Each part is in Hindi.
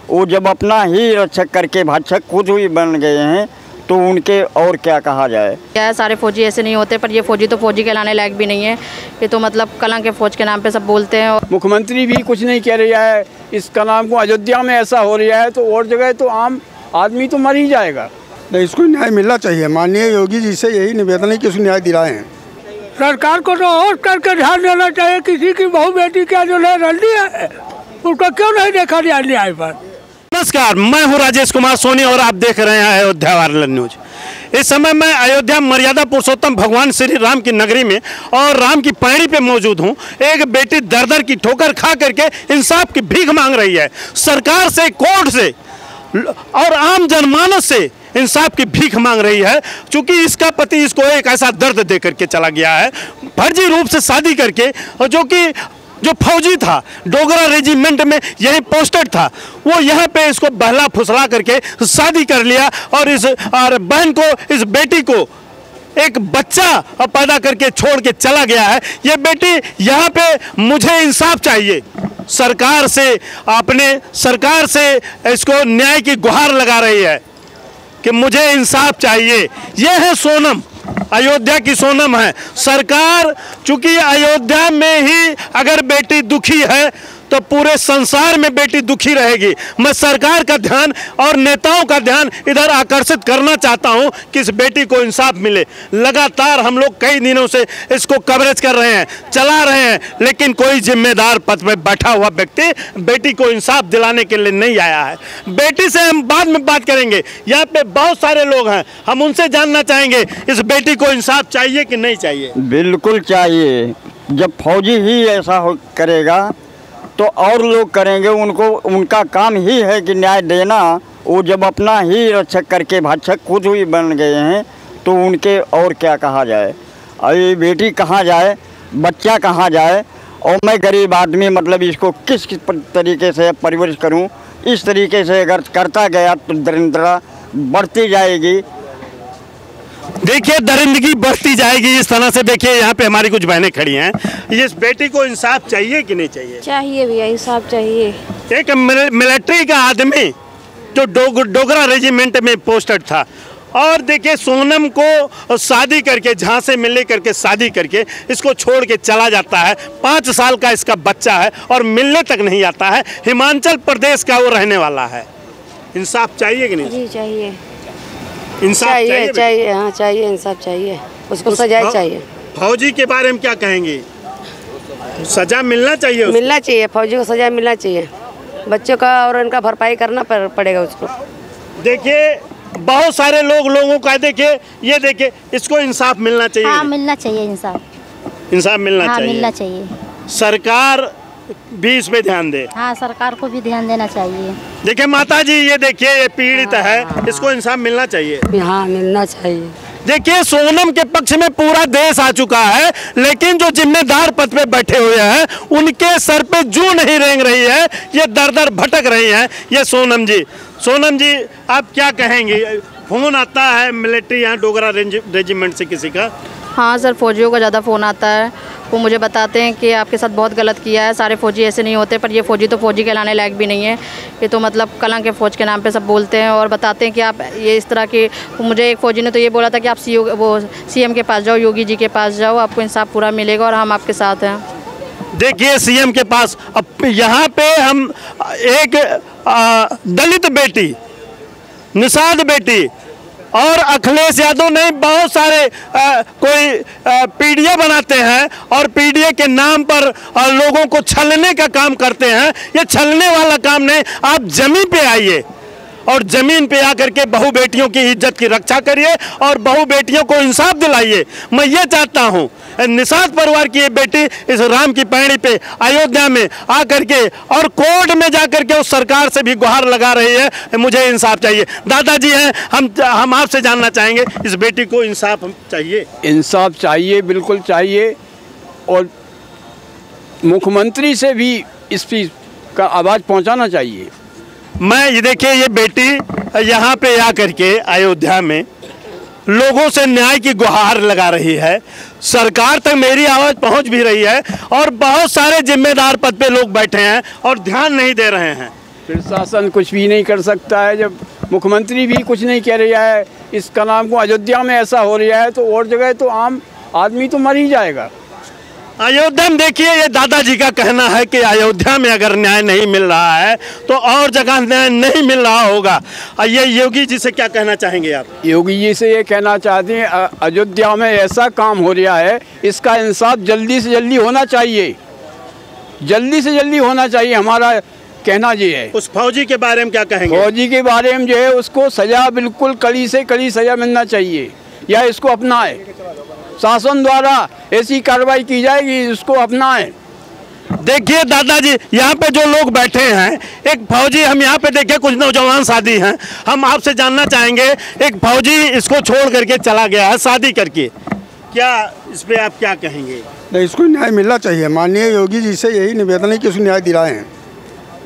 वो जब अपना ही रक्षक करके भक्षक खुद ही बन गए हैं तो उनके और क्या कहा जाए। क्या है, सारे फौजी ऐसे नहीं होते, पर ये फौजी तो फौजी कहलाने लायक भी नहीं है। ये तो मतलब कलंक के फौज के नाम पे सब बोलते हैं। मुख्यमंत्री भी कुछ नहीं कह रहा है। इसका नाम को अयोध्या में ऐसा हो रहा है तो और जगह तो आम आदमी तो मर ही जाएगा। नहीं, इसको न्याय मिलना चाहिए। माननीय योगी जी से यही निवेदन है कि उसको न्याय दिलाएं। सरकार को तो और करके ध्यान देना चाहिए। किसी की बहू बेटी का जो है रंडी है उसका क्यों नहीं देखा जाए न्याय पर। नमस्कार, मैं हूं राजेश कुमार सोनी और आप देख रहे हैं अयोध्या वायरल न्यूज। इस समय मैं अयोध्या मर्यादा पुरुषोत्तम भगवान श्री राम की नगरी में और राम की पैड़ी पे मौजूद हूं। एक बेटी दर दर की ठोकर खा करके इंसाफ की भीख मांग रही है। सरकार से, कोर्ट से और आम जनमानस से इंसाफ की भीख मांग रही है, क्योंकि इसका पति इसको एक ऐसा दर्द दे करके चला गया है, फर्जी रूप से शादी करके, और जो फौजी था, डोगरा रेजिमेंट में यही पोस्टेड था, वो यहाँ पे इसको बहला फुसला करके शादी कर लिया और इस बहन को, इस बेटी को एक बच्चा पैदा करके छोड़ के चला गया है। ये बेटी यहाँ पे मुझे इंसाफ चाहिए, सरकार से इसको न्याय की गुहार लगा रही है कि मुझे इंसाफ चाहिए। ये है सोनम, अयोध्या की सोनम है। सरकार, चूंकि अयोध्या में ही अगर बेटी दुखी है तो पूरे संसार में बेटी दुखी रहेगी। मैं सरकार का ध्यान और नेताओं का ध्यान इधर आकर्षित करना चाहता हूं कि इस बेटी को इंसाफ मिले। लगातार हम लोग कई दिनों से इसको कवरेज कर रहे हैं, चला रहे हैं, लेकिन कोई जिम्मेदार पद में बैठा हुआ व्यक्ति बेटी को इंसाफ दिलाने के लिए नहीं आया है। बेटी से हम बाद में बात करेंगे। यहाँ पे बहुत सारे लोग हैं, हम उनसे जानना चाहेंगे इस बेटी को इंसाफ चाहिए कि नहीं चाहिए। बिल्कुल चाहिए। जब फौजी ही ऐसा करेगा तो और लोग करेंगे। उनका काम ही है कि न्याय देना। वो जब अपना ही रक्षक करके भक्षक खुद ही बन गए हैं तो उनके और क्या कहा जाए। अरे बेटी कहाँ जाए, बच्चा कहाँ जाए, और मैं गरीब आदमी मतलब इसको किस तरीके से परवरिश करूं। इस तरीके से अगर करता गया तो दरिद्रता बढ़ती जाएगी। देखिए, दरिंदगी बढ़ती जाएगी इस तरह से। देखिए, यहाँ पे हमारी कुछ बहनें खड़ी हैं। इस बेटी को इंसाफ चाहिए कि नहीं चाहिए? चाहिए भैया, इंसाफ चाहिए। एक मिलिट्री का आदमी जो डोगरा रेजिमेंट में पोस्टेड था, और देखिए सोनम को शादी करके, झांसे में ले करके शादी करके इसको छोड़ के चला जाता है। 5 साल का इसका बच्चा है और मिलने तक नहीं आता है। हिमाचल प्रदेश का वो रहने वाला है। इंसाफ चाहिए कि नहीं? जी चाहिए। इंसाफ चाहिए, हाँ चाहिए, इंसाफ चाहिए। उसको सजा चाहिए। फौजी के बारे में क्या कहेंगे? सजा मिलना चाहिए उसको? मिलना चाहिए, फौजी को सजा मिलना चाहिए। बच्चों का और इनका भरपाई करना पड़ेगा उसको। देखिए, बहुत सारे लोगों का, देखिए ये देखिए, इसको इंसाफ मिलना चाहिए। हाँ, मिलना चाहिए इंसाफ। इंसाफ मिलना चाहिए। मिलना चाहिए। सरकार भी इस पे ध्यान दे। हाँ, सरकार को भी ध्यान देना चाहिए। देखिए माता जी, ये देखिए, ये पीड़ित है, इसको इंसाफ मिलना चाहिए। हाँ, मिलना चाहिए। देखिए, सोनम के पक्ष में पूरा देश आ चुका है, लेकिन जो जिम्मेदार पद पे बैठे हुए हैं उनके सर पे जू नहीं रेंग रही है। ये दर दर भटक रही हैं। ये सोनम जी, आप क्या कहेंगे? फोन आता है मिलिट्री यहाँ डोगरा रेजिमेंट से किसी का? हाँ सर, फौजियों का ज़्यादा फ़ोन आता है। वो मुझे बताते हैं कि आपके साथ बहुत गलत किया है। सारे फौजी ऐसे नहीं होते, पर ये फौजी तो फौजी कहलाने लायक भी नहीं है। ये तो मतलब कलंक के फौज के नाम पे सब बोलते हैं और बताते हैं कि आप ये इस तरह की। मुझे एक फौजी ने तो ये बोला था कि आप सीएम के पास जाओ, योगी जी के पास जाओ, आपको इंसाफ पूरा मिलेगा और हम आपके साथ हैं। देखिए, सीएम के पास, अब यहाँ पे हम एक दलित बेटी, निषाद बेटी और अखिलेश यादव नहीं, बहुत सारे कोई पीडीए बनाते हैं और पीडीए के नाम पर लोगों को छलने का काम करते हैं। ये छलने वाला काम नहीं। आप जमीन पे आइए और जमीन पे आकर के बहू बेटियों की इज्जत की रक्षा करिए और बहू बेटियों को इंसाफ दिलाइए। मैं ये चाहता हूँ निषाद परिवार की ये बेटी इस राम की पैड़ी पे अयोध्या में आकर के और कोर्ट में जाकर के उस सरकार से भी गुहार लगा रही है, मुझे इंसाफ चाहिए। दादाजी हैं, हम आपसे जानना चाहेंगे, इस बेटी को इंसाफ चाहिए? इंसाफ चाहिए, बिल्कुल चाहिए। और मुख्यमंत्री से भी इस चीज़ का आवाज़ पहुंचाना चाहिए। मैं ये देखिए, ये बेटी यहाँ पे आकर के अयोध्या में लोगों से न्याय की गुहार लगा रही है। सरकार तक मेरी आवाज़ पहुँच भी रही है और बहुत सारे जिम्मेदार पद पे लोग बैठे हैं और ध्यान नहीं दे रहे हैं। प्रशासन कुछ भी नहीं कर सकता है। जब मुख्यमंत्री भी कुछ नहीं कह रहा है, इसका नाम को अयोध्या में ऐसा हो रहा है तो और जगह तो आम आदमी तो मर ही जाएगा। अयोध्या में देखिए, ये दादाजी का कहना है कि अयोध्या में अगर न्याय नहीं मिल रहा है तो और जगह न्याय नहीं मिल रहा होगा। ये योगी जी से क्या कहना चाहेंगे आप? योगी जी से ये कहना चाहते हैं अयोध्या में ऐसा काम हो रहा है, इसका इंसाफ जल्दी से जल्दी होना चाहिए, जल्दी से जल्दी होना चाहिए, हमारा कहना ये है। उस फौजी के बारे में क्या कहेंगे? फौजी के बारे में जो है उसको सजा, बिल्कुल कड़ी से कड़ी सजा मिलना चाहिए, या इसको अपनाए, शासन द्वारा ऐसी कार्रवाई की जाएगी, इसको अपनाएं। देखिए दादाजी, यहाँ पे जो लोग बैठे हैं, एक फौजी, हम यहाँ पे देखिए कुछ नौजवान शादी हैं, हम आपसे जानना चाहेंगे, एक फौजी इसको छोड़ करके चला गया है शादी करके, क्या इस पे आप क्या कहेंगे? नहीं, इसको न्याय मिलना चाहिए। माननीय योगी जी से यही निवेदन है कि उसको न्याय दिलाएं।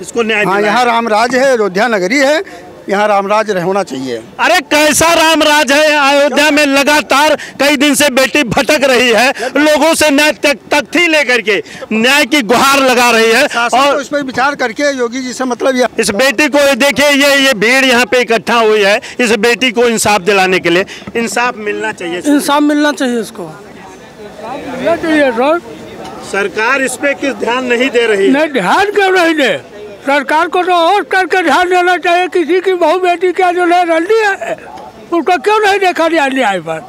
इसको न्याय हाँ, यहाँ रामराज है, अयोध्या नगरी है, यहाँ रामराज होना चाहिए। अरे कैसा रामराज है अयोध्या में? लगातार कई दिन से बेटी भटक रही है, लोगों से न्याय तख्ती लेकर के न्याय की गुहार लगा रही है, और तो इस पर विचार करके योगी जी से मतलब ये इस बेटी को देखिए, ये भीड़ यहाँ पे इकट्ठा हुई है इस बेटी को इंसाफ दिलाने के लिए। इंसाफ मिलना चाहिए, इंसाफ मिलना चाहिए, इसको मिलना चाहिए सर। सरकार इस पे किस ध्यान नहीं दे रही? नहीं, ध्यान क्यों नहीं दे? सरकार को तो और करके ध्यान देना चाहिए। किसी की बहू बेटी क्या जो है रंडी है, उसका क्यों नहीं देखा न्याय पर?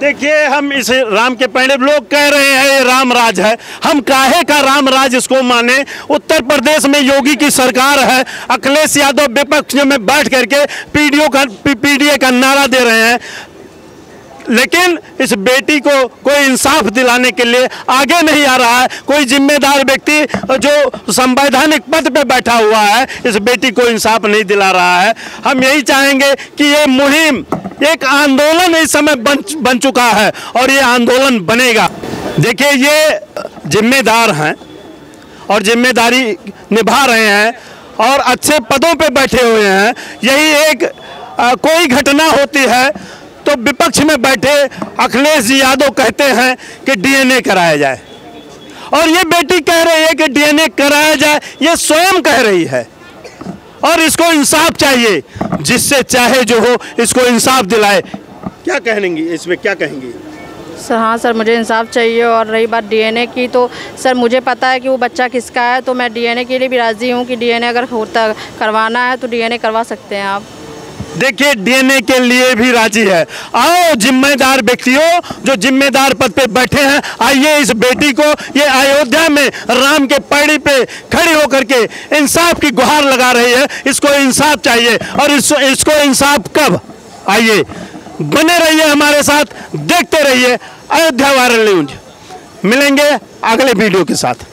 देखिए, हम इस राम के पैणे, लोग कह रहे हैं ये रामराज है, हम काहे का रामराज इसको माने? उत्तर प्रदेश में योगी की सरकार है, अखिलेश यादव विपक्ष में बैठ करके पीडीए का नारा दे रहे हैं, लेकिन इस बेटी को कोई इंसाफ दिलाने के लिए आगे नहीं आ रहा है। कोई जिम्मेदार व्यक्ति जो संवैधानिक पद पे बैठा हुआ है, इस बेटी को इंसाफ नहीं दिला रहा है। हम यही चाहेंगे कि ये मुहिम एक आंदोलन इस समय बन चुका है, और ये आंदोलन बनेगा। देखिए, ये जिम्मेदार हैं और जिम्मेदारी निभा रहे हैं और अच्छे पदों पे बैठे हुए हैं। यही एक कोई घटना होती है तो विपक्ष में बैठे अखिलेश जी यादव कहते हैं कि डीएनए कराया जाए, और ये बेटी कह रही है कि डीएनए कराया जाए, ये स्वयं कह रही है, और इसको इंसाफ चाहिए, जिससे चाहे जो हो इसको इंसाफ दिलाए। क्या कहेंगी इसमें, क्या कहेंगी? सर हाँ सर, मुझे इंसाफ चाहिए। और रही बात डीएनए की, तो सर मुझे पता है कि वो बच्चा किसका है, तो मैं डीएनए के लिए भी राज़ी हूँ कि डीएनए अगर होता करवाना है तो डीएनए करवा सकते हैं आप। देखिए, डीएनए के लिए भी राजी है। आओ जिम्मेदार व्यक्तियों, जो जिम्मेदार पद पे बैठे हैं, आइए इस बेटी को, ये अयोध्या में राम के पैड़ी पे खड़ी होकर के इंसाफ की गुहार लगा रही है, इसको इंसाफ चाहिए। और इसको इंसाफ कब? आइए बने रहिए हमारे साथ, देखते रहिए अयोध्या वायरल न्यूज। मिलेंगे अगले वीडियो के साथ।